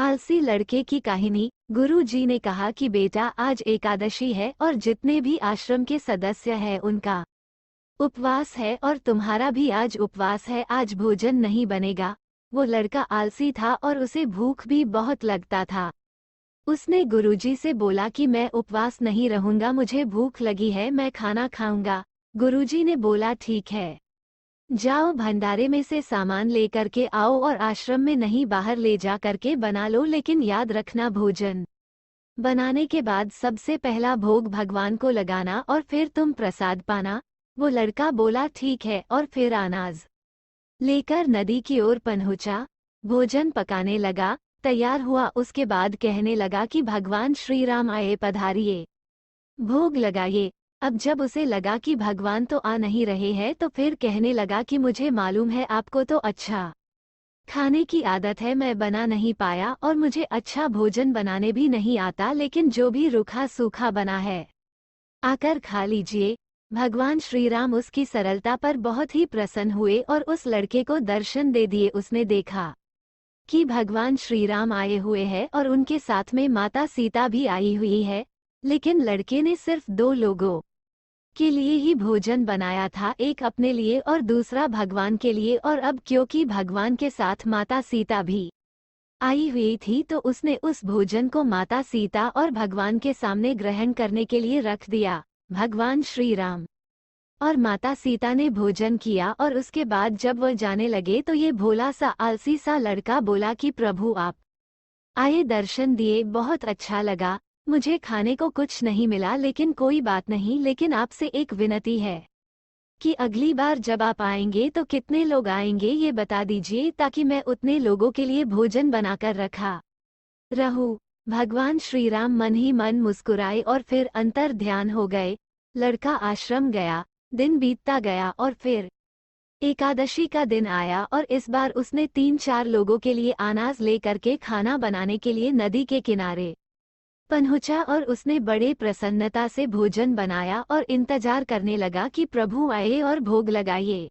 आलसी लड़के की कहानी। गुरु जी ने कहा कि बेटा आज एकादशी है और जितने भी आश्रम के सदस्य हैं उनका उपवास है और तुम्हारा भी आज उपवास है, आज भोजन नहीं बनेगा। वो लड़का आलसी था और उसे भूख भी बहुत लगता था। उसने गुरुजी से बोला कि मैं उपवास नहीं रहूंगा, मुझे भूख लगी है, मैं खाना खाऊंगा। गुरुजी ने बोला ठीक है, जाओ भंडारे में से सामान लेकर के आओ और आश्रम में नहीं बाहर ले जा करके बना लो, लेकिन याद रखना भोजन बनाने के बाद सबसे पहला भोग भगवान को लगाना और फिर तुम प्रसाद पाना। वो लड़का बोला ठीक है और फिर अनाज लेकर नदी की ओर पहुंचा। भोजन पकाने लगा, तैयार हुआ, उसके बाद कहने लगा कि भगवान श्री राम आए, पधारिए, भोग लगाइए। अब जब उसे लगा कि भगवान तो आ नहीं रहे हैं तो फिर कहने लगा कि मुझे मालूम है आपको तो अच्छा खाने की आदत है, मैं बना नहीं पाया और मुझे अच्छा भोजन बनाने भी नहीं आता, लेकिन जो भी रूखा सूखा बना है आकर खा लीजिए। भगवान श्री राम उसकी सरलता पर बहुत ही प्रसन्न हुए और उस लड़के को दर्शन दे दिए। उसने देखा कि भगवान श्री राम आए हुए हैं और उनके साथ में माता सीता भी आई हुई है, लेकिन लड़के ने सिर्फ 2 लोगों के लिए ही भोजन बनाया था, एक अपने लिए और दूसरा भगवान के लिए। और अब क्योंकि भगवान के साथ माता सीता भी आई हुई थी तो उसने उस भोजन को माता सीता और भगवान के सामने ग्रहण करने के लिए रख दिया। भगवान श्री राम और माता सीता ने भोजन किया और उसके बाद जब वह जाने लगे तो ये भोला सा आलसी सा लड़का बोला कि प्रभु आप आए, दर्शन दिए, बहुत अच्छा लगा, मुझे खाने को कुछ नहीं मिला, लेकिन कोई बात नहीं, लेकिन आपसे एक विनती है कि अगली बार जब आप आएंगे तो कितने लोग आएंगे ये बता दीजिए, ताकि मैं उतने लोगों के लिए भोजन बनाकर रखा रहूं। भगवान श्री राम मन ही मन मुस्कुराए और फिर अंतर ध्यान हो गए। लड़का आश्रम गया, दिन बीतता गया और फिर एकादशी का दिन आया और इस बार उसने 3-4 लोगों के लिए अनाज लेकर के खाना बनाने के लिए नदी के किनारे पहुंचा और उसने बड़े प्रसन्नता से भोजन बनाया और इंतजार करने लगा कि प्रभु आए और भोग लगाइए।